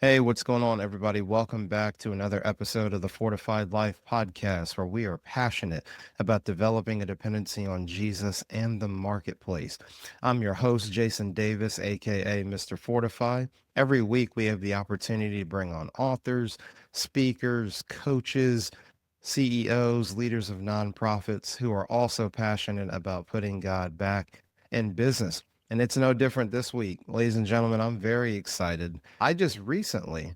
Hey, what's going on, everybody? Welcome back to another episode of the Fortified Life podcast, where we are passionate about developing a dependency on Jesus and the marketplace. I'm your host, Jason Davis, aka Mr. Fortify. Every week, we have the opportunity to bring on authors, speakers, coaches, CEOs, leaders of nonprofits who are also passionate about putting God back in business. And it's no different this week. Ladies and gentlemen, I'm very excited. I just recently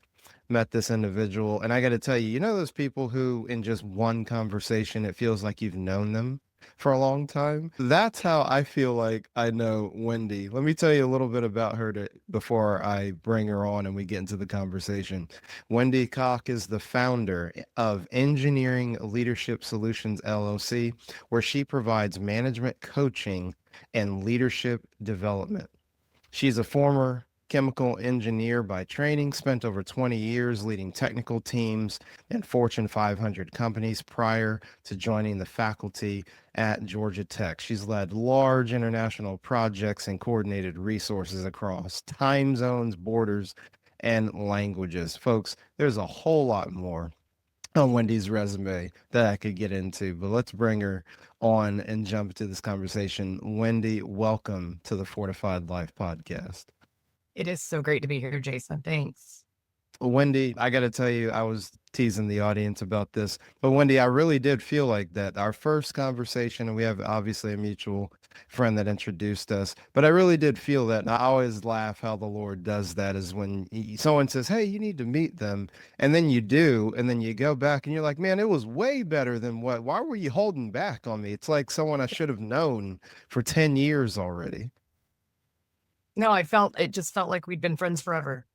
met this individual, and I got to tell you, you know, those people who, in just one conversation, it feels like you've known them for a long time? That's how I feel like I know Wendy. Let me tell you a little bit about her before I bring her on and we get into the conversation. Wendy Cocke is the founder of Engineering Leadership Solutions LLC, where she provides management coaching and leadership development. She's a former chemical engineer by training, spent over 20 years leading technical teams in Fortune 500 companies prior to joining the faculty at Georgia Tech. She's led large international projects and coordinated resources across time zones, borders, and languages. Folks, there's a whole lot more on Wendy's resume that I could get into, but let's bring her on and jump into this conversation. Wendy, welcome to the Fortified Life podcast. It is so great to be here, Jason. Thanks. Wendy, I got to tell you, I was teasing the audience about this, but Wendy, I really did feel like that. Our first conversation, and we have obviously a mutual friend that introduced us, but I really did feel that. And I always laugh how the Lord does that is when someone says, "Hey, you need to meet them." And then you do, and then you go back and you're like, "Man, it was way better than why were you holding back on me?" It's like someone I should have known for 10 years already. No, it just felt like we'd been friends forever.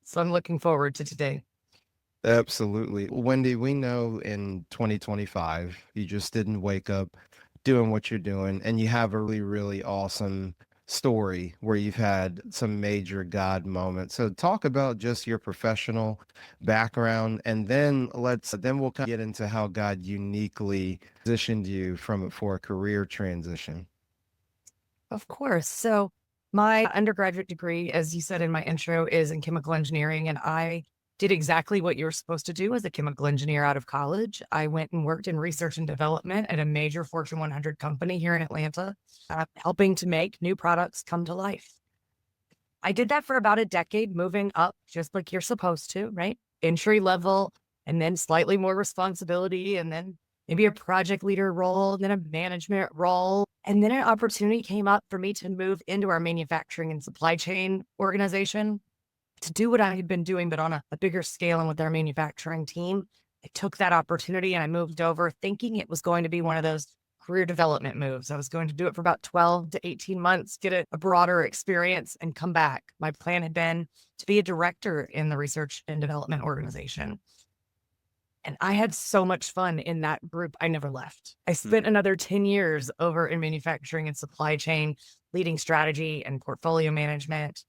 So I'm looking forward to today. Absolutely. Wendy, we know in 2025, you just didn't wake up doing what you're doing, and you have a really, really awesome story where you've had some major God moments. So talk about just your professional background, and then we'll kind of get into how God uniquely positioned you for a career transition. Of course. So my undergraduate degree, as you said in my intro, is in chemical engineering. And I did exactly what you're supposed to do as a chemical engineer out of college. I went and worked in research and development at a major Fortune 100 company here in Atlanta, helping to make new products come to life. I did that for about a decade, moving up just like you're supposed to, right? Entry level, and then slightly more responsibility, and then maybe a project leader role, then a management role. And then an opportunity came up for me to move into our manufacturing and supply chain organization to do what I had been doing, but on a bigger scale and with our manufacturing team. I took that opportunity and I moved over thinking it was going to be one of those career development moves. I was going to do it for about 12 to 18 months, get a broader experience and come back. My plan had been to be a director in the research and development organization. And I had so much fun in that group. I never left. I spent another 10 years over in manufacturing and supply chain, leading strategy and portfolio management,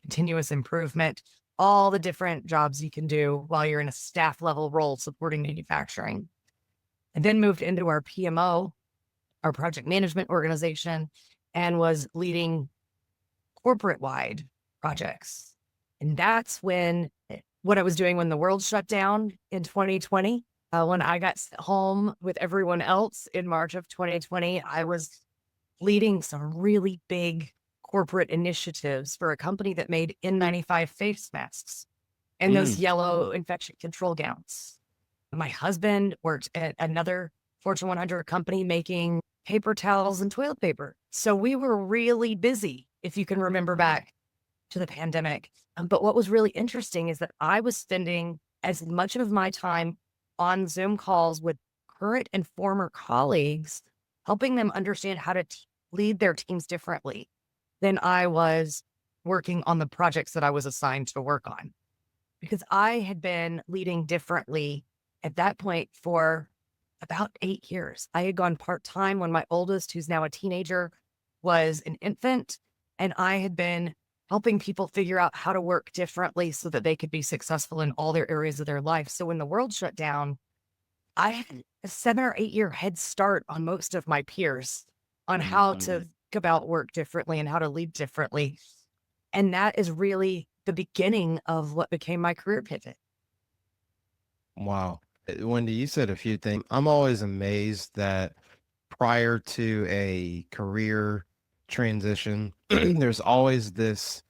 continuous improvement, all the different jobs you can do while you're in a staff level role supporting manufacturing. And then moved into our PMO, our project management organization, and was leading corporate wide projects. And that's when what I was doing when the world shut down in 2020. When I got home with everyone else in March of 2020, I was leading some really big corporate initiatives for a company that made N95 face masks and those yellow infection control gowns. My husband worked at another Fortune 100 company making paper towels and toilet paper. So we were really busy, if you can remember back to the pandemic. But what was really interesting is that I was spending as much of my time on Zoom calls with current and former colleagues, helping them understand how to lead their teams differently than I was working on the projects that I was assigned to work on. Because I had been leading differently at that point for about 8 years. I had gone part-time when my oldest, who's now a teenager, was an infant, and I had been helping people figure out how to work differently so that they could be successful in all their areas of their life. So when the world shut down, I had a 7 or 8 year head start on most of my peers on how to think about work differently and how to lead differently. And that is really the beginning of what became my career pivot. Wow. Wendy, you said a few things. I'm always amazed that prior to a career transition, there's always this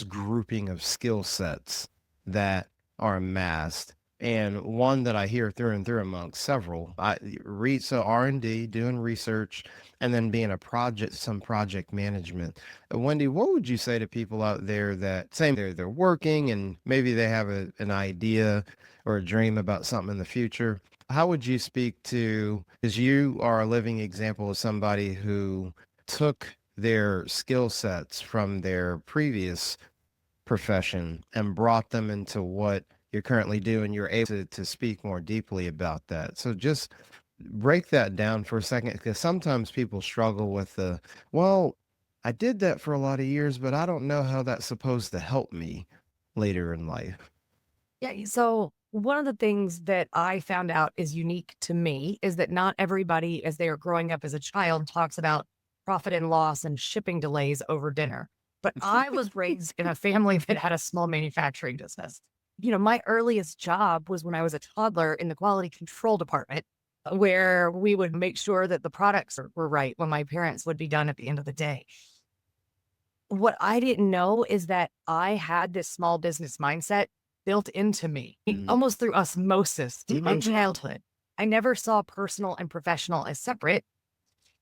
grouping of skill sets that are amassed. And one that I hear through and through amongst several, I read so R&D, doing research, and then being some project management. Wendy, what would you say to people out there that same they're working and maybe they have an idea or a dream about something in the future? How would you speak to, because you are a living example of somebody who took their skill sets from their previous profession and brought them into what you're currently doing. You're able to speak more deeply about that. So just break that down for a second, because sometimes people struggle with well, I did that for a lot of years, but I don't know how that's supposed to help me later in life. Yeah. So one of the things that I found out is unique to me is that not everybody, as they are growing up as a child, talks about profit and loss and shipping delays over dinner. But I was raised in a family that had a small manufacturing business. My earliest job was when I was a toddler in the quality control department, where we would make sure that the products were right when my parents would be done at the end of the day. What I didn't know is that I had this small business mindset built into me Mhm. almost through osmosis in my childhood. I never saw personal and professional as separate.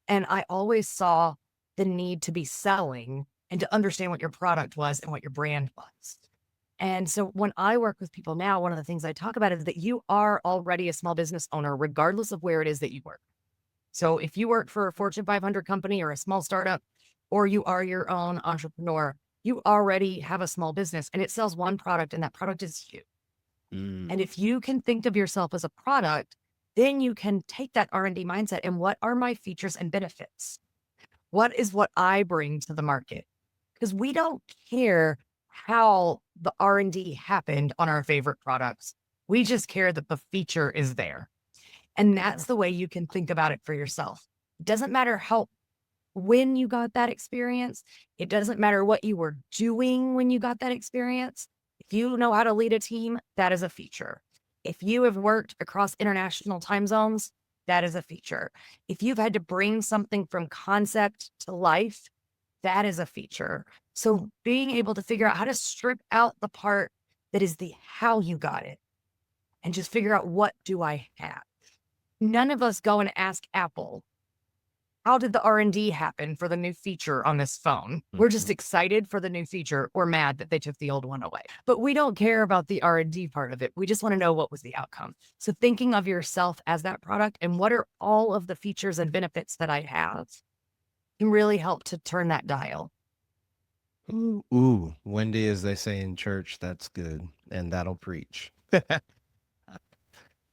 And I always saw the need to be selling and to understand what your product was and what your brand was. And so when I work with people now, one of the things I talk about is that you are already a small business owner, regardless of where it is that you work. So if you work for a Fortune 500 company or a small startup, or you are your own entrepreneur, you already have a small business and it sells one product and that product is you. Mm. And if you can think of yourself as a product, then you can take that R&D mindset and what are my features and benefits? What is what I bring to the market? Because we don't care how the R&D happened on our favorite products. We just care that the feature is there. And that's the way you can think about it for yourself. It doesn't matter when you got that experience. It doesn't matter what you were doing when you got that experience. If you know how to lead a team, that is a feature. If you have worked across international time zones, that is a feature. If you've had to bring something from concept to life, that is a feature. So being able to figure out how to strip out the part that is the how you got it and just figure out, what do I have? None of us go and ask Apple, how did the R&D happen for the new feature on this phone? We're just Mhm. excited for the new feature or mad that they took the old one away. But we don't care about the R&D part of it. We just want to know what was the outcome. So thinking of yourself as that product and what are all of the features and benefits that I have can really help to turn that dial. Ooh, ooh, Wendy, as they say in church, that's good, and that'll preach. I'll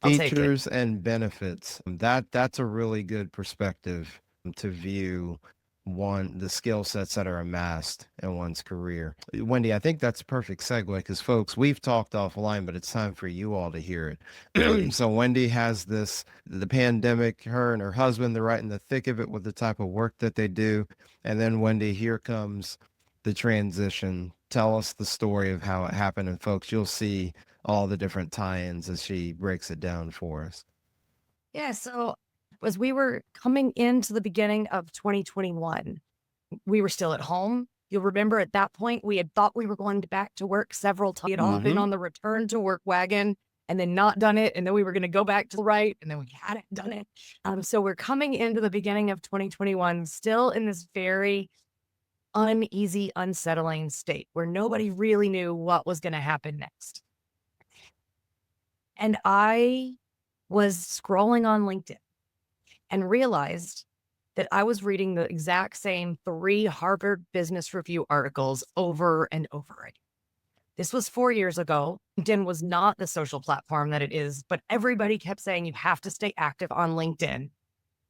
take it. Features and benefits. That's a really good perspective to view the skill sets that are amassed in one's career. Wendy, I think that's a perfect segue because folks, we've talked offline, but it's time for you all to hear it. So Wendy has the pandemic, her and her husband, they're right in the thick of it with the type of work that they do. And then Wendy, here comes the transition. Tell us the story of how it happened. And folks, you'll see all the different tie-ins as she breaks it down for us. Yeah. So as we were coming into the beginning of 2021, we were still at home. You'll remember at that point, we had thought we were going back to work several times. We had all been Mm-hmm. on the return to work wagon and then not done it. And then we were going to go back to the right. And then we hadn't done it. So we're coming into the beginning of 2021, still in this very uneasy, unsettling state where nobody really knew what was going to happen next. And I was scrolling on LinkedIn and realized that I was reading the exact same 3 Harvard Business Review articles over and over again. This was 4 years ago. LinkedIn was not the social platform that it is, but everybody kept saying you have to stay active on LinkedIn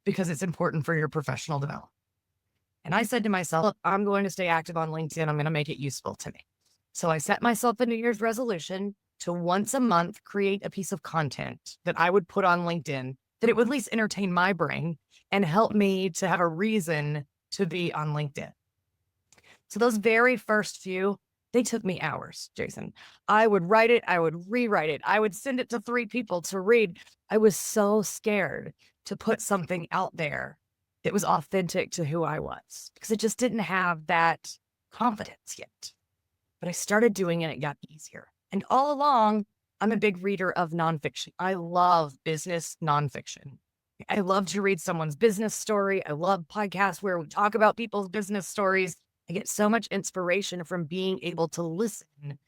because it's important for your professional development. And I said to myself, look, I'm going to stay active on LinkedIn. I'm going to make it useful to me. So I set myself a New Year's resolution to once a month create a piece of content that I would put on LinkedIn that it would at least entertain my brain and help me to have a reason to be on LinkedIn. So those very first few, They took me hours, Jason. I would write it, I would rewrite it, I would send it to 3 people to read. I was so scared to put something out there that was authentic to who I was because it just didn't have that confidence yet. But I started doing it, and it got easier. And all along, I'm a big reader of nonfiction. I love business nonfiction. I love to read someone's business story. I love podcasts where we talk about people's business stories. I get so much inspiration from being able to listen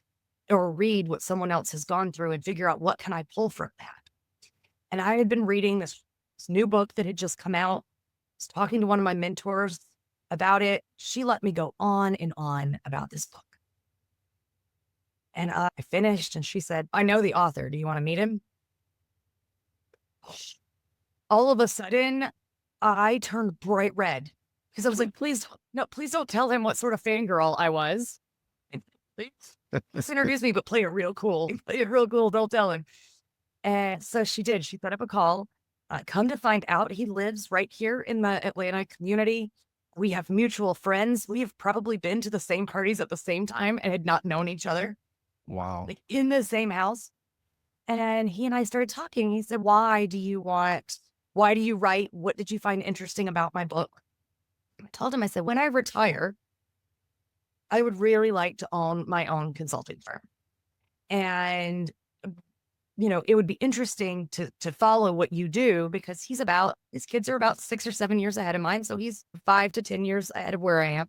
or read what someone else has gone through and figure out what can I pull from that. And I had been reading this new book that had just come out. I was talking to one of my mentors about it. She let me go on and on about this book. And I finished and she said, I know the author. Do you want to meet him? All of a sudden, I turned bright red because I was like, please don't tell him what sort of fangirl I was. Please introduce me, but play it real cool. Play it real cool. Don't tell him. And so she did. She set up a call. Come to find out, he lives right here in the Atlanta community. We have mutual friends. We have probably been to the same parties at the same time and had not known each other. Wow. Like in the same house. And he and I started talking. He said, why do you write? What did you find interesting about my book? I told him, I said, when I retire, I would really like to own my own consulting firm. And, it would be interesting to follow what you do because his kids are about 6 or 7 years ahead of mine. So he's 5 to 10 years ahead of where I am.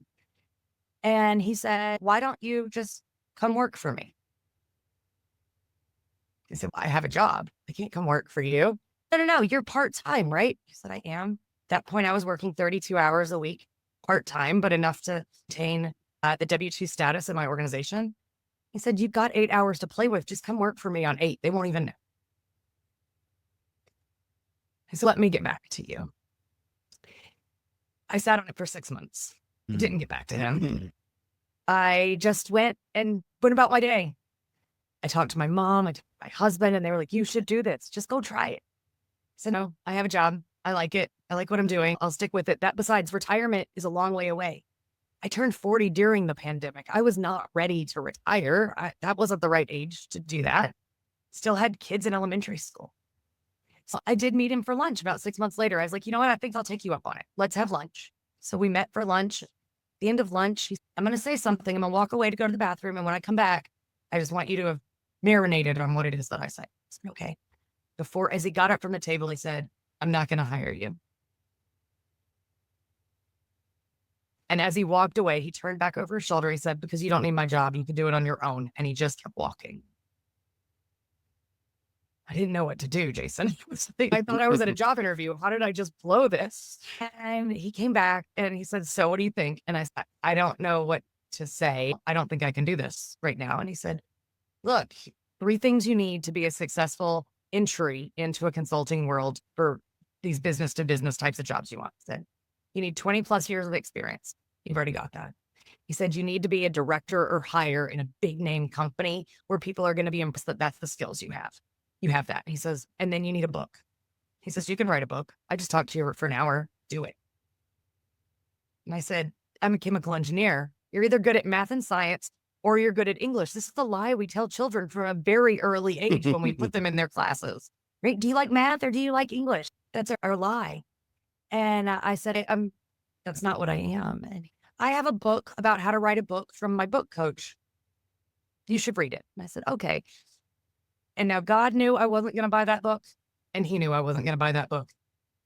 And he said, why don't you just come work for me? I said, well, I have a job. I can't come work for you. No, you're part-time, right? He said, I am. At that point, I was working 32 hours a week, part-time, but enough to maintain the W-2 status in my organization. He said, you've got 8 hours to play with. Just come work for me on 8. They won't even know. He said, let me get back to you. I sat on it for 6 months. I didn't get back to him. I just went about my day. I talked to my mom, I talked to my husband, and they were like, you should do this. Just go try it. I said, no, I have a job. I like it. I like what I'm doing. I'll stick with it. Besides, retirement is a long way away. I turned 40 during the pandemic. I was not ready to retire. That wasn't the right age to do that. Still had kids in elementary school. So I did meet him for lunch about 6 months later. I was like, you know what? I think I'll take you up on it. Let's have lunch. So we met for lunch. At the end of lunch, I'm going to say something. I'm going to walk away to go to the bathroom. And when I come back, I just want you to have marinated on what it is that I say. I said, okay. As he got up from the table, he said, I'm not going to hire you. And as he walked away, he turned back over his shoulder. He said, because you don't need my job, you can do it on your own. And he just kept walking. I didn't know what to do, Jason. I thought I was at a job interview. How did I just blow this? And he came back and he said, so what do you think? And I said, I don't know what to say. I don't think I can do this right now. And he said, look, 3 things you need to be a successful entry into a consulting world for these business to business types of jobs you want. He said, you need 20 plus years of experience. You've already got that. He said, you need to be a director or higher in a big name company where people are going to be impressed that that's the skills you have. You have that. He says, and then you need a book. He says, you can write a book. I just talked to you for an hour. Do it. And I said, I'm a chemical engineer. You're either good at math and science or you're good at English. This is the lie we tell children from a very early age when we put them in their classes. Right? Do you like math or do you like English? That's our lie. And I said, that's not what I am. And I have a book about how to write a book from my book coach. You should read it. And I said, okay. And now God knew I wasn't going to buy that book. And he knew I wasn't going to buy that book.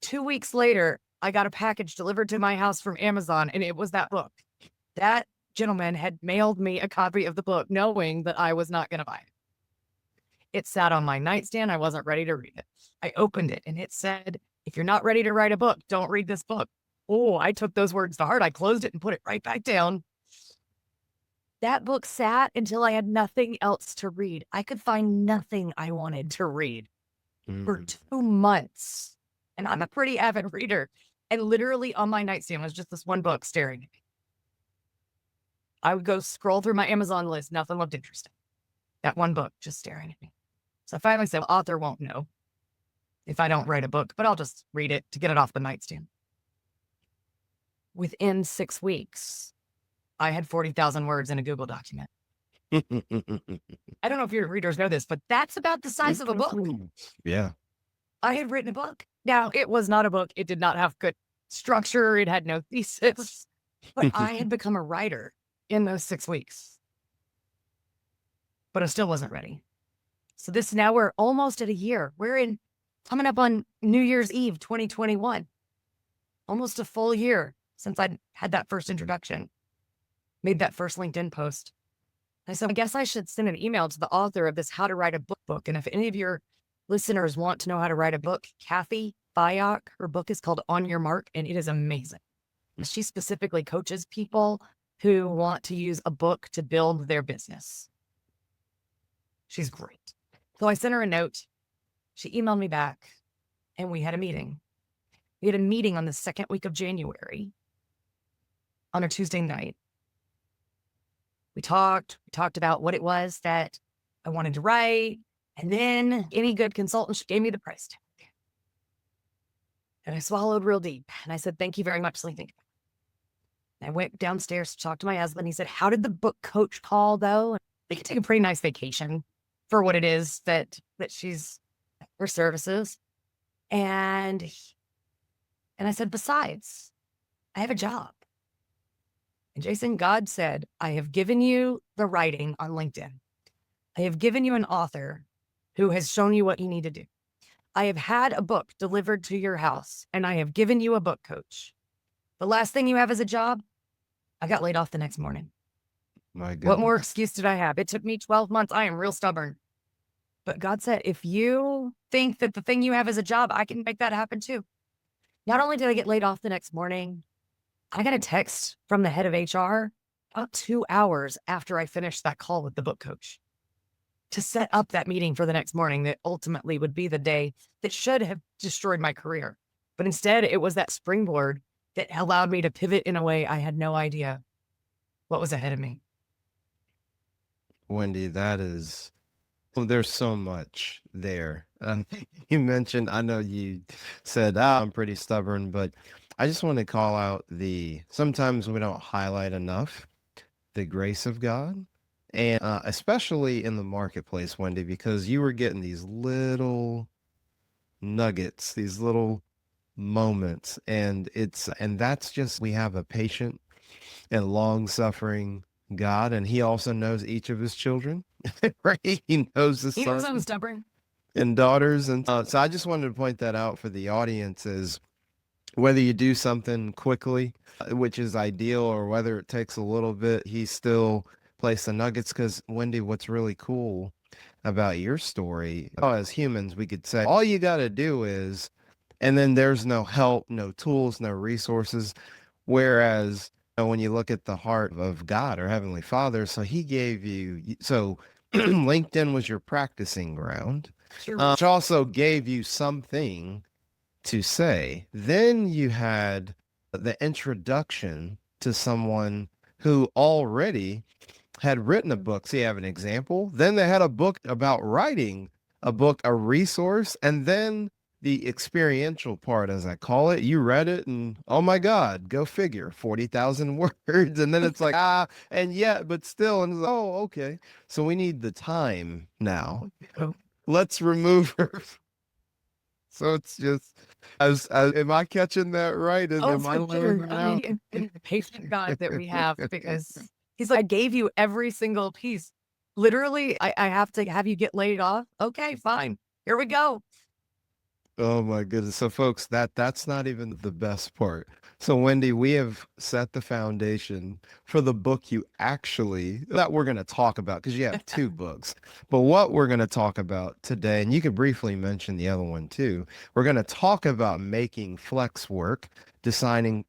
2 weeks later, I got a package delivered to my house from Amazon, and it was that book. That gentleman had mailed me a copy of the book, knowing that I was not going to buy it. It sat on my nightstand. I wasn't ready to read it. I opened it, and it said, if you're not ready to write a book, don't read this book. Oh, I took those words to heart. I closed it and put it right back down. That book sat until I had nothing else to read. I could find nothing I wanted to read for 2 months. And I'm a pretty avid reader. And literally on my nightstand was just this one book staring at me. I would go scroll through my Amazon list. Nothing looked interesting. That one book just staring at me. So I finally said, author won't know if I don't write a book, but I'll just read it to get it off the nightstand. Within 6 weeks, I had 40,000 words in a Google document. I don't know if your readers know this, but that's about the size of a book. Yeah. I had written a book. Now, it was not a book. It did not have good structure. It had no thesis, but I had become a writer in those 6 weeks, but I still wasn't ready. So now we're almost at a year. Coming up on New Year's Eve, 2021, almost a full year since I had that first introduction, made that first LinkedIn post. I said, I guess I should send an email to the author of this How to Write a Book. And if any of your listeners want to know how to write a book, Kathy Byock, her book is called On Your Mark, and it is amazing. She specifically coaches people who want to use a book to build their business. She's great. So I sent her a note. She emailed me back, and we had a meeting. We had a meeting on the second week of January on a Tuesday night. We talked about what it was that I wanted to write. And then any good consultant, she gave me the price tag. And I swallowed real deep. And I said, thank you very much. Let me think. I went downstairs to talk to my husband. He said, how did the book coach call though? And they could take a pretty nice vacation for what it is that she's, her services. And I said, besides, I have a job. And Jason, God said, I have given you the writing on LinkedIn. I have given you an author who has shown you what you need to do. I have had a book delivered to your house, and I have given you a book coach. The last thing you have is a job. I got laid off the next morning. My goodness. What more excuse did I have? It took me 12 months. I am real stubborn. But God said, if you think that the thing you have is a job, I can make that happen too. Not only did I get laid off the next morning, I got a text from the head of HR about 2 hours after I finished that call with the book coach to set up that meeting for the next morning that ultimately would be the day that should have destroyed my career. But instead, it was that springboard that allowed me to pivot in a way I had no idea what was ahead of me. Wendy, there's so much there. You mentioned, I know you said, I'm pretty stubborn, but I just want to call out sometimes we don't highlight enough the grace of God. And especially in the marketplace, Wendy, because you were getting these little nuggets, these little moments. And that's just, we have a patient and long suffering God, and he also knows each of his children, right? He knows the He knows I'm sons stubborn. and daughters. And so I just wanted to point that out for the audience is whether you do something quickly, which is ideal, or whether it takes a little bit, he still plays the nuggets. Because Wendy, what's really cool about your story, as humans, we could say all you got to do is, and then there's no help, no tools, no resources. Whereas when you look at the heart of God or Heavenly Father, so he gave you, so LinkedIn was your practicing ground, which also gave you something to say. Then you had the introduction to someone who already had written a book. So you have an example. Then they had a book about writing a book, a resource, and then the experiential part, as I call it. You read it and oh my God, go figure, 40,000 words. And then it's like, and yet, but still, and like, oh, okay. So we need the time now. Let's remove her. So it's just, am I catching that right? Am I sure. Patient God that we have, because he's like, I gave you every single piece. Literally, I have to have you get laid off. Okay, fine. Here we go. Oh my goodness. So folks, that's not even the best part. So Wendy, we have set the foundation for the book that we're going to talk about, because you have two books. But what we're going to talk about today, and you could briefly mention the other one too, we're going to talk about making flex work, defining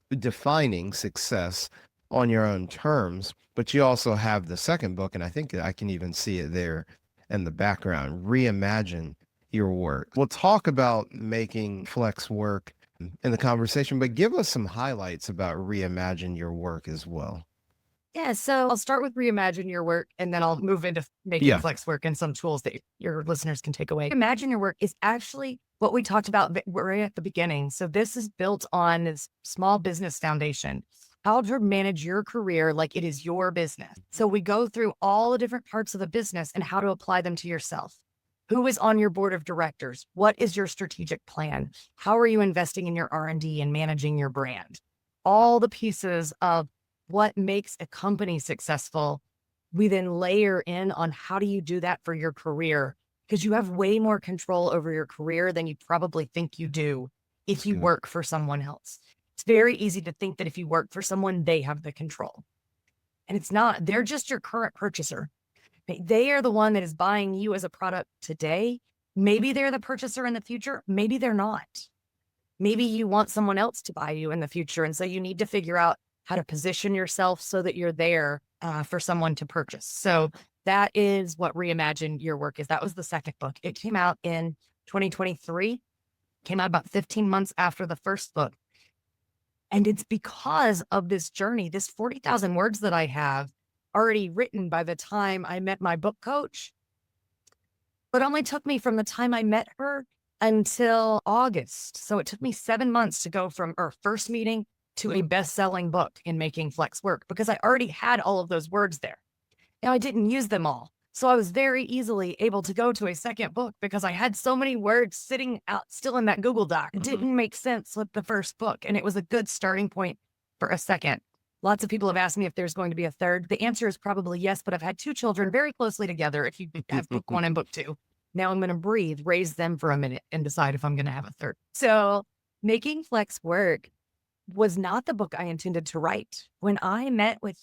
success on your own terms. But you also have the second book, and I think I can even see it there in the background, Reimagine Your Work. We'll talk about making flex work in the conversation, but give us some highlights about Reimagine Your Work as well. Yeah, so I'll start with Reimagine Your Work, and then I'll move into making flex work and some tools that your listeners can take away. Imagine Your Work is actually what we talked about right at the beginning. So this is built on this small business foundation. how to manage your career like it is your business. So we go through all the different parts of the business and how to apply them to yourself. Who is on your board of directors? What is your strategic plan? How are you investing in your R&D and managing your brand? All the pieces of what makes a company successful, we then layer in on how do you do that for your career? Because you have way more control over your career than you probably think you do if That's you good. work for someone else. It's very easy to think that if you work for someone, they have the control. And it's not. They're just your current purchaser. They are the one that is buying you as a product today. Maybe they're the purchaser in the future. Maybe they're not. Maybe you want someone else to buy you in the future. And so you need to figure out how to position yourself so that you're there for someone to purchase. So that is what Reimagine Your Work is. That was the second book. It came out in 2023, came out about 15 months after the first book. And it's because of this journey, this 40,000 words that I have already written by the time I met my book coach. But only took me from the time I met her until August. So it took me 7 months to go from our first meeting to a best-selling book in Making Flex Work because I already had all of those words there. Now I didn't use them all. So I was very easily able to go to a second book because I had so many words sitting out still in that Google Doc. It didn't make sense with the first book. And it was a good starting point for a second. Lots of people have asked me if there's going to be a third. The answer is probably yes, but I've had two children very closely together. If you have book one and book two, now I'm going to breathe, raise them for a minute, and decide if I'm going to have a third. So Making Flex Work was not the book I intended to write. When I met with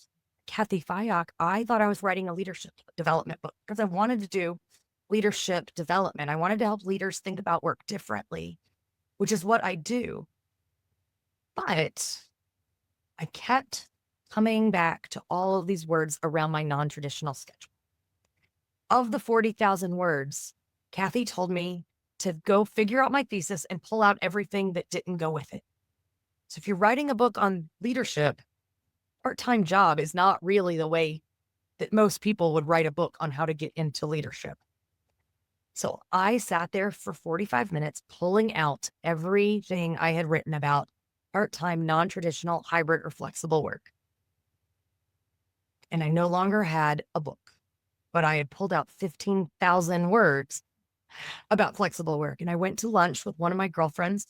Kathy Fayok, I thought I was writing a leadership development book because I wanted to do leadership development. I wanted to help leaders think about work differently, which is what I do. But I kept coming back to all of these words around my non-traditional schedule. Of the 40,000 words, Kathy told me to go figure out my thesis and pull out everything that didn't go with it. So if you're writing a book on leadership, part-time job is not really the way that most people would write a book on how to get into leadership. So I sat there for 45 minutes pulling out everything I had written about part-time, non-traditional, hybrid, or flexible work. And I no longer had a book, but I had pulled out 15,000 words about flexible work. And I went to lunch with one of my girlfriends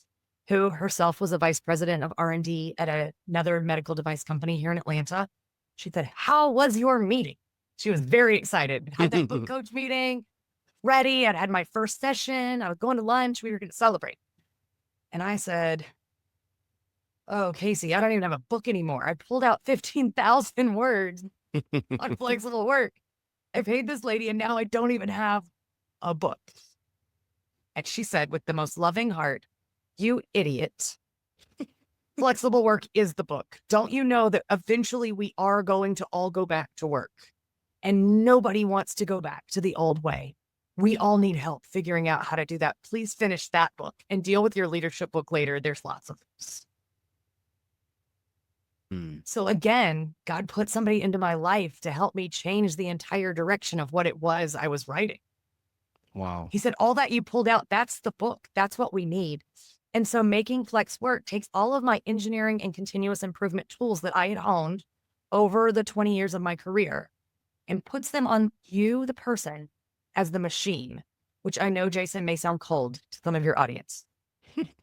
who herself was a vice president of R&D at another medical device company here in Atlanta. She said, "How was your meeting?" She was very excited. Had that book coach meeting ready. I'd had my first session. I was going to lunch. We were going to celebrate. And I said, "Oh, Casey, I don't even have a book anymore. I pulled out 15,000 words on flexible work. I paid this lady and now I don't even have a book." And she said with the most loving heart, "You idiot. Flexible work is the book. Don't you know that eventually we are going to all go back to work? And nobody wants to go back to the old way. We all need help figuring out how to do that. Please finish that book and deal with your leadership book later. There's lots of those." So again, God put somebody into my life to help me change the entire direction of what it was I was writing. Wow. He said, "All that you pulled out, that's the book. That's what we need." And so Making Flex Work takes all of my engineering and continuous improvement tools that I had honed over the 20 years of my career and puts them on you, the person, as the machine, which I know, Jason, may sound cold to some of your audience.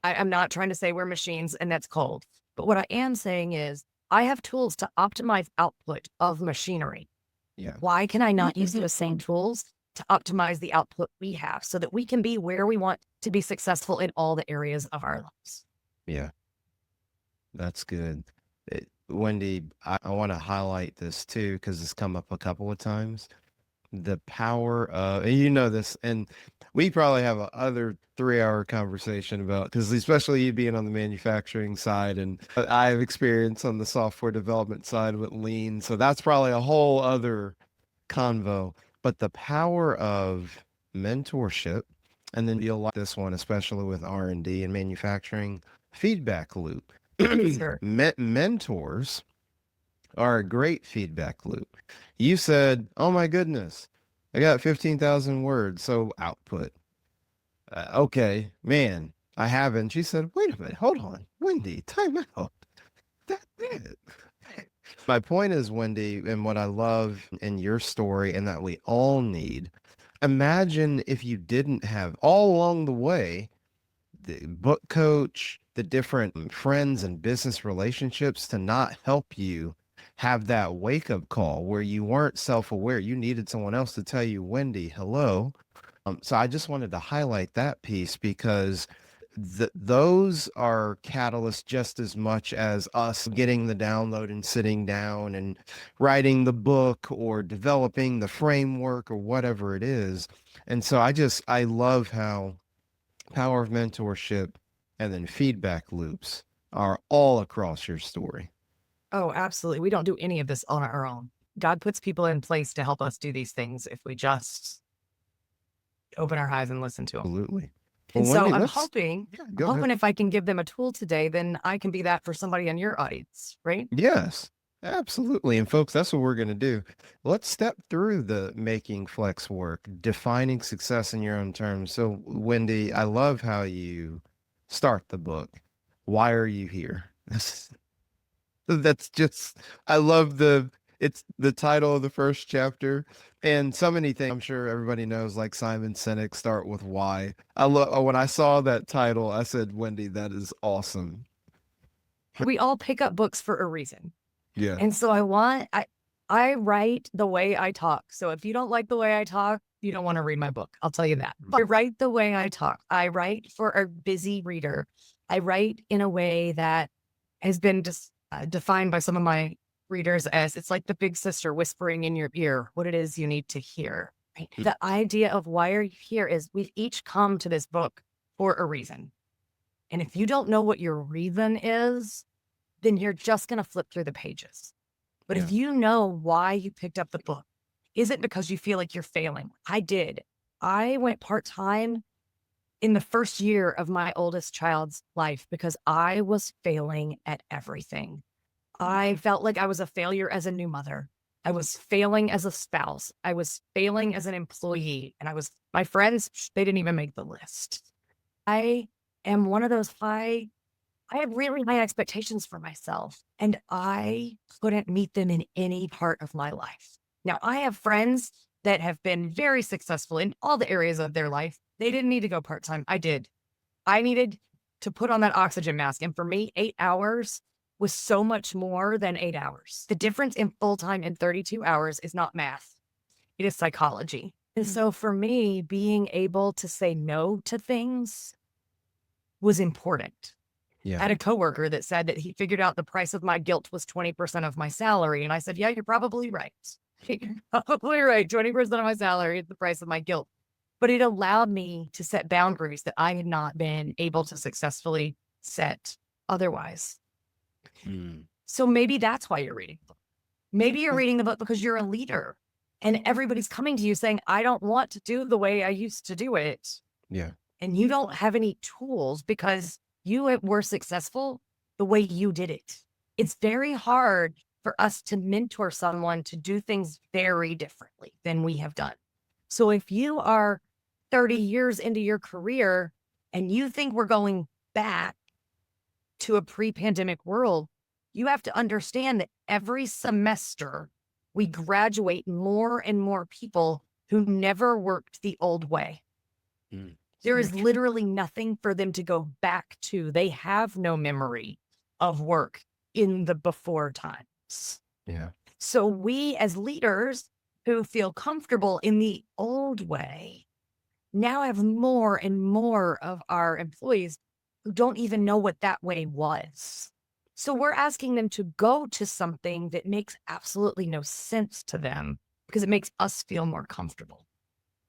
I'm not trying to say we're machines and that's cold. But what I am saying is I have tools to optimize output of machinery. Yeah. Why can I not use those same tools to optimize the output we have so that we can be where we want to be successful in all the areas of our lives? Yeah. That's good. Wendy, I want to highlight this too because it's come up a couple of times. The power of, and you know this, and we probably have a other 3-hour conversation about, because especially you being on the manufacturing side, and I have experience on the software development side with lean. So that's probably a whole other convo. But the power of mentorship, and then you'll like this one, especially with R&D and manufacturing, feedback loop. Sure. Mentors are a great feedback loop. You said, "Oh my goodness, I got 15,000 words, so output." Okay, man, I haven't. She said, "Wait a minute, hold on, Wendy, time out. That's it. My point is, Wendy, and what I love in your story and that we all need, imagine if you didn't have all along the way the book coach, the different friends and business relationships to not help you have that wake up call where you weren't self aware. You needed someone else to tell you, Wendy, hello. So I just wanted to highlight that piece because those are catalysts just as much as us getting the download and sitting down and writing the book or developing the framework or whatever it is. And so I love how power of mentorship and then feedback loops are all across your story. Oh, absolutely. We don't do any of this on our own. God puts people in place to help us do these things if we just open our eyes and listen to them. Absolutely. Well, And so Wendy, I'm let's, hoping, yeah, I'm go ahead. hoping if I can give them a tool today, then I can be that for somebody in your audience, right? Yes, absolutely. And folks, that's what we're going to do. Let's step through the making flex work, defining success in your own terms. So, Wendy, I love how you start the book. Why are you here? That's just, I love it's the title of the first chapter. And so many things I'm sure everybody knows, like Simon Sinek, start with why. I love when I saw that title, I said, Wendy, that is awesome. We all pick up books for a reason. Yeah. And so I write the way I talk. So if you don't like the way I talk, you don't want to read my book. I'll tell you that. But I write the way I talk. I write for a busy reader. I write in a way that has been defined by some of my readers as it's like the big sister whispering in your ear what it is you need to hear. Right? The idea of why are you here is we've each come to this book for a reason. And if you don't know what your reason is, then you're just going to flip through the pages. But Yeah. if you know why you picked up the book, is it because you feel like you're failing? I did. I went part time in the first year of my oldest child's life because I was failing at everything. I felt like I was a failure as a new mother. I was failing as a spouse. I was failing as an employee. And my friends, they didn't even make the list. I am one of those I have really high expectations for myself, and I couldn't meet them in any part of my life. Now, I have friends that have been very successful in all the areas of their life. They didn't need to go part time. I did. I needed to put on that oxygen mask. And for me, 8 hours was so much more than 8 hours. The difference in full time and 32 hours is not math, it is psychology. And so for me, being able to say no to things was important. Yeah. I had a coworker that said that he figured out the price of my guilt was 20% of my salary. And I said, yeah, you're probably right. You're probably right. 20% of my salary is the price of my guilt. But it allowed me to set boundaries that I had not been able to successfully set otherwise. Mm. So maybe that's why you're reading the book. Maybe you're reading the book because you're a leader and everybody's coming to you saying, I don't want to do the way I used to do it. Yeah. And you don't have any tools because you were successful the way you did it. It's very hard for us to mentor someone to do things very differently than we have done. So if you are 30 years into your career and you think we're going back to a pre-pandemic world, you have to understand that every semester we graduate more and more people who never worked the old way. Mm. There is literally nothing for them to go back to. They have no memory of work in the before times. Yeah. So we as leaders who feel comfortable in the old way now have more and more of our employees who don't even know what that way was. So we're asking them to go to something that makes absolutely no sense to them because it makes us feel more comfortable.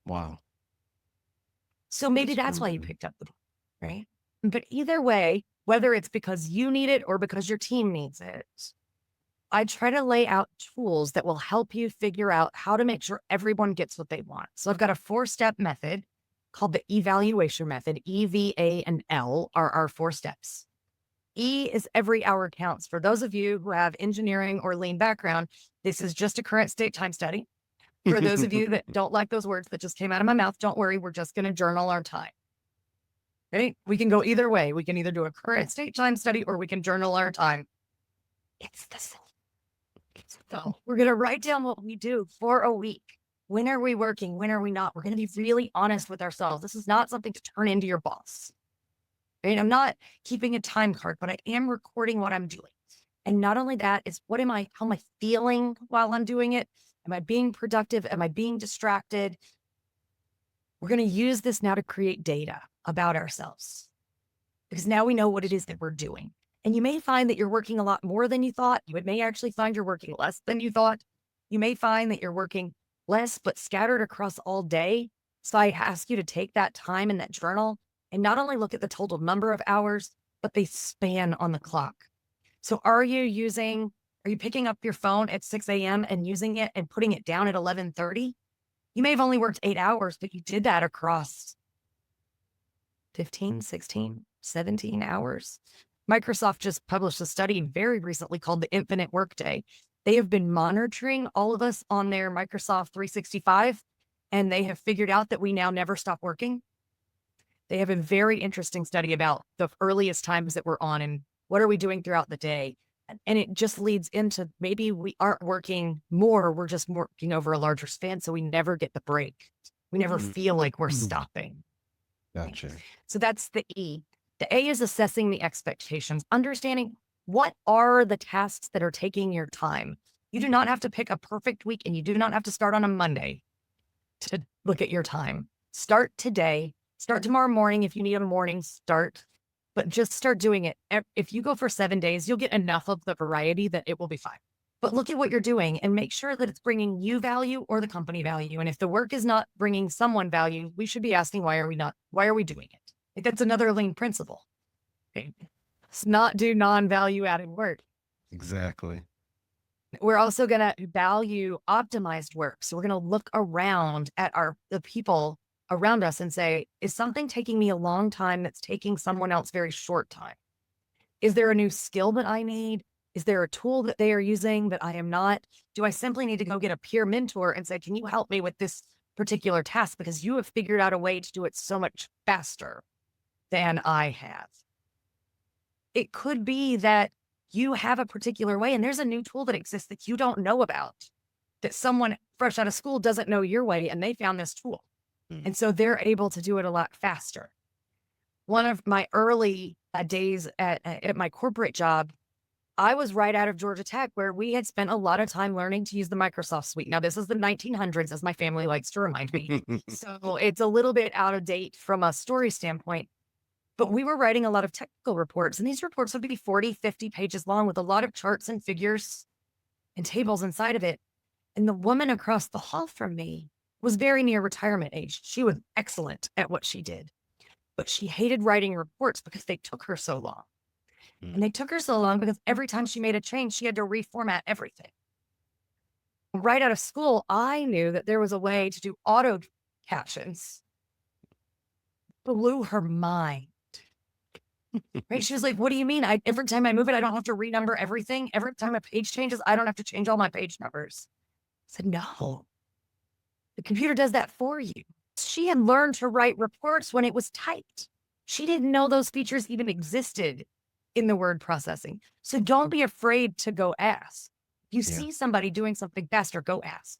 Wow. So maybe that's why you picked up the book, right? But either way, whether it's because you need it or because your team needs it, I try to lay out tools that will help you figure out how to make sure everyone gets what they want. So I've got a 4-step method called the evaluation method. E, V, A, and L are our 4 steps. E is every hour counts. For those of you who have engineering or lean background, this is just a current state time study. For those of you that don't like those words that just came out of my mouth, don't worry. We're just going to journal our time. Okay? We can go either way. We can either do a current state time study or we can journal our time. It's the same. So we're going to write down what we do for a week. When are we working? When are we not? We're going to be really honest with ourselves. This is not something to turn into your boss. Right? I'm not keeping a time card, but I am recording what I'm doing. And not only that, is how am I feeling while I'm doing it? Am I being productive? Am I being distracted? We're going to use this now to create data about ourselves because now we know what it is that we're doing. And you may find that you're working a lot more than you thought. You may actually find you're working less than you thought. You may find that you're working less, but scattered across all day. So I ask you to take that time in that journal and not only look at the total number of hours, but they span on the clock. So are you picking up your phone at 6 a.m. and using it and putting it down at 11:30? You may have only worked 8 hours, but you did that across 15, 16, 17 hours. Microsoft just published a study very recently called the Infinite Workday. They have been monitoring all of us on their Microsoft 365, and they have figured out that we now never stop working. They have a very interesting study about the earliest times that we're on and what are we doing throughout the day. And it just leads into maybe we aren't working more, we're just working over a larger span, so we never get the break. We never feel like we're stopping. Gotcha. So that's the E. The A is assessing the expectations, understanding what are the tasks that are taking your time. You do not have to pick a perfect week, and you do not have to start on a Monday to look at your time. Start today, start tomorrow morning if you need a morning start, but just start doing it. If you go for 7 days, you'll get enough of the variety that it will be fine. But look at what you're doing and make sure that it's bringing you value or the company value. And if the work is not bringing someone value, we should be asking, why are we doing it? Like, that's another lean principle. Okay. Let's not do non-value added work. Exactly. We're also going to value optimized work. So we're going to look around at the people around us and say, is something taking me a long time that's taking someone else very short time? Is there a new skill that I need? Is there a tool that they are using that I am not? Do I simply need to go get a peer mentor and say, can you help me with this particular task? Because you have figured out a way to do it so much faster than I have. It could be that you have a particular way and there's a new tool that exists that you don't know about, that someone fresh out of school doesn't know your way and they found this tool. And so they're able to do it a lot faster. One of my early days at my corporate job, I was right out of Georgia Tech, where we had spent a lot of time learning to use the Microsoft suite. Now, this is the 1900s, as my family likes to remind me. So it's a little bit out of date from a story standpoint. But we were writing a lot of technical reports, and these reports would be 40, 50 pages long with a lot of charts and figures and tables inside of it. And the woman across the hall from me was very near retirement age. She was excellent at what she did, but she hated writing reports because they took her so long. And they took her so long because every time she made a change, she had to reformat everything. Right out of school, I knew that there was a way to do auto captions. Blew her mind. Right? She was like, what do you mean? Every time I move it, I don't have to renumber everything. Every time a page changes, I don't have to change all my page numbers. I said, no. The computer does that for you. She had learned to write reports when it was typed. She didn't know those features even existed in the word processing. So don't be afraid to go ask. If you see somebody doing something faster, go ask.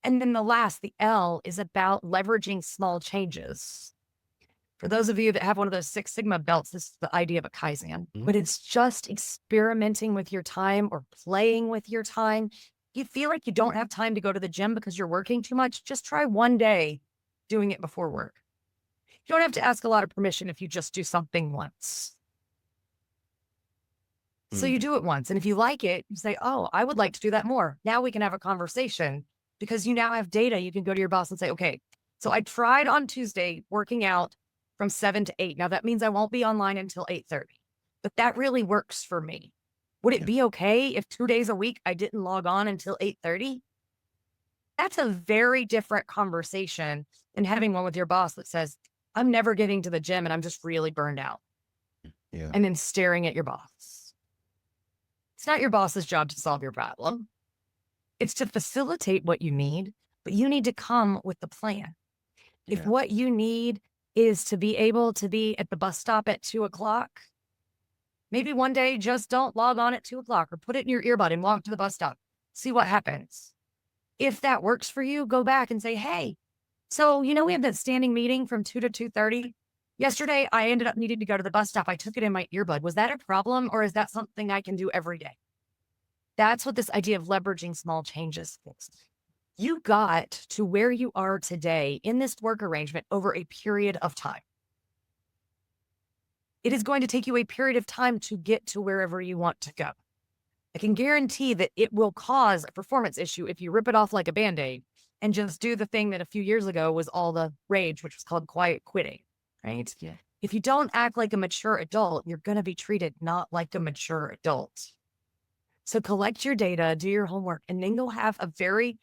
And then the L, is about leveraging small changes. For those of you that have one of those Six Sigma belts, this is the idea of a Kaizen, but it's just experimenting with your time or playing with your time. You feel like you don't have time to go to the gym because you're working too much, just try one day doing it before work. You don't have to ask a lot of permission if you just do something once. So you do it once. And if you like it, you say, oh, I would like to do that more. Now we can have a conversation because you now have data. You can go to your boss and say, okay, so I tried on Tuesday working out from 7 to 8. Now that means I won't be online until 8:30, but that really works for me. Would it be okay if 2 days a week I didn't log on until 8:30? That's a very different conversation than having one with your boss that says, I'm never getting to the gym and I'm just really burned out. Yeah. And then staring at your boss. It's not your boss's job to solve your problem. It's to facilitate what you need, but you need to come with the plan. If what you need is to be able to be at the bus stop at 2:00, maybe one day just don't log on at 2:00 or put it in your earbud and walk to the bus stop. see what happens. If that works for you, go back and say, hey, so, we have that standing meeting from 2 to 2:30. Yesterday, I ended up needing to go to the bus stop. I took it in my earbud. Was that a problem or is that something I can do every day? That's what this idea of leveraging small changes is. You got to where you are today in this work arrangement over a period of time. It is going to take you a period of time to get to wherever you want to go. I can guarantee that it will cause a performance issue if you rip it off like a Band-Aid and just do the thing that a few years ago was all the rage, which was called quiet quitting, right? Yeah. If you don't act like a mature adult, you're going to be treated not like a mature adult. So collect your data, do your homework, and then go have a very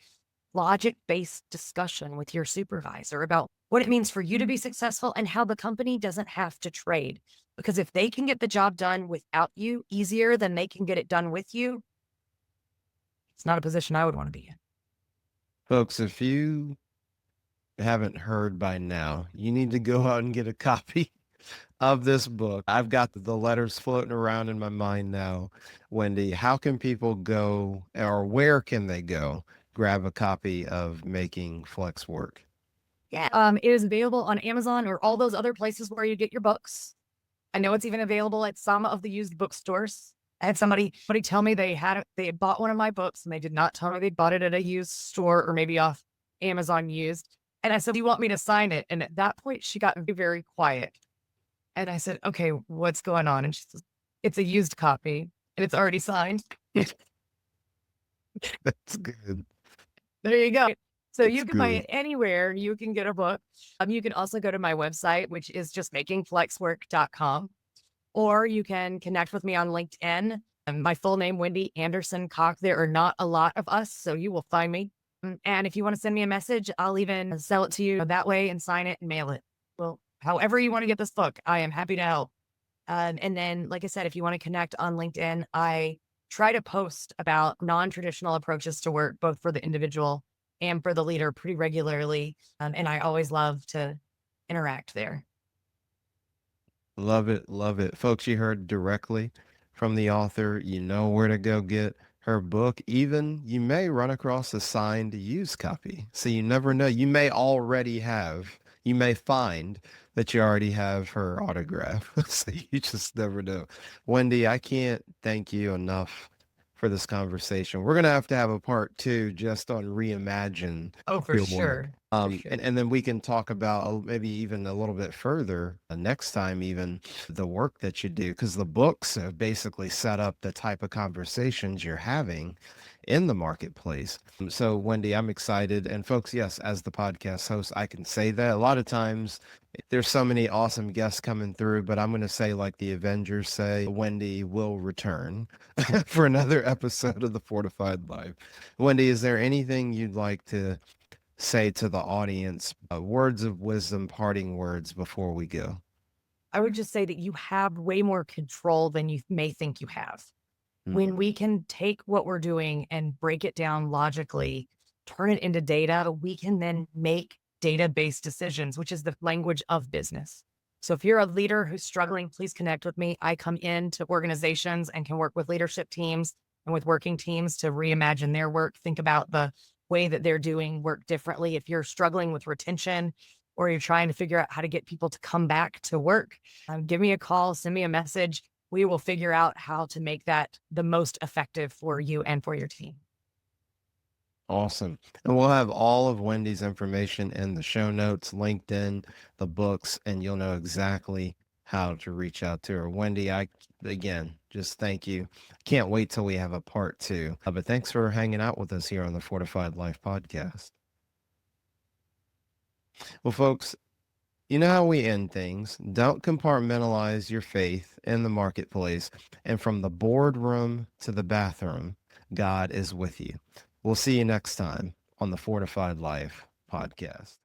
logic-based discussion with your supervisor about what it means for you to be successful and how the company doesn't have to trade. Because if they can get the job done without you easier than they can get it done with you, it's not a position I would want to be in. Folks, if you haven't heard by now, you need to go out and get a copy of this book. I've got the letters floating around in my mind now. Wendy, how can people go, or where can they go grab a copy of Making Flex Work? Yeah. It is available on Amazon or all those other places where you get your books. I know it's even available at some of the used bookstores. I had somebody tell me they had bought one of my books and they did not tell me they bought it at a used store or maybe off Amazon used. And I said, do you want me to sign it? And at that point, she got very, very quiet. And I said, okay, what's going on? And she says, it's a used copy and it's already signed. That's good. There you go. So That's you can buy good. it anywhere. You can get a book. You can also go to my website, which is just makingflexwork.com, or you can connect with me on LinkedIn. My full name, Wendy Anderson Cocke. There are not a lot of us, so you will find me. And if you want to send me a message, I'll even sell it to you that way and sign it and mail it. Well, however you want to get this book, I am happy to help. And then, like I said, if you want to connect on LinkedIn, I try to post about non-traditional approaches to work, both for the individual and for the leader pretty regularly. And I always love to interact there. Love it. Love it. Folks, you heard directly from the author. You know where to go get her book. Even you may run across a signed used copy. So you never know. You may find that you already have her autograph. So you just never know. Wendy, I can't thank you enough for this conversation. We're going to have a part two just on reimagine Oh, for your work. sure. For sure. And then we can talk about maybe even a little bit further next time, even the work that you do, because the books have basically set up the type of conversations you're having in the marketplace. So, Wendy, I'm excited. And folks, yes, as the podcast host, I can say that a lot of times there's so many awesome guests coming through, but I'm going to say, like the Avengers say, Wendy will return for another episode of The Fortified Life. Wendy, is there anything you'd like to say to the audience, words of wisdom, parting words before we go? I would just say that you have way more control than you may think you have. When we can take what we're doing and break it down logically, turn it into data, we can then make data-based decisions, which is the language of business. So if you're a leader who's struggling, please connect with me. I come into organizations and can work with leadership teams and with working teams to reimagine their work, think about the way that they're doing work differently. If you're struggling with retention or you're trying to figure out how to get people to come back to work, give me a call, send me a message. We will figure out how to make that the most effective for you and for your team. Awesome. And we'll have all of Wendy's information in the show notes, LinkedIn, the books, and you'll know exactly how to reach out to her. Wendy, again, just thank you. Can't wait till we have a part two. But thanks for hanging out with us here on the Fortified Life podcast. Well, folks, you know how we end things. Don't compartmentalize your faith in the marketplace. And from the boardroom to the bathroom, God is with you. We'll see you next time on the Fortified Life podcast.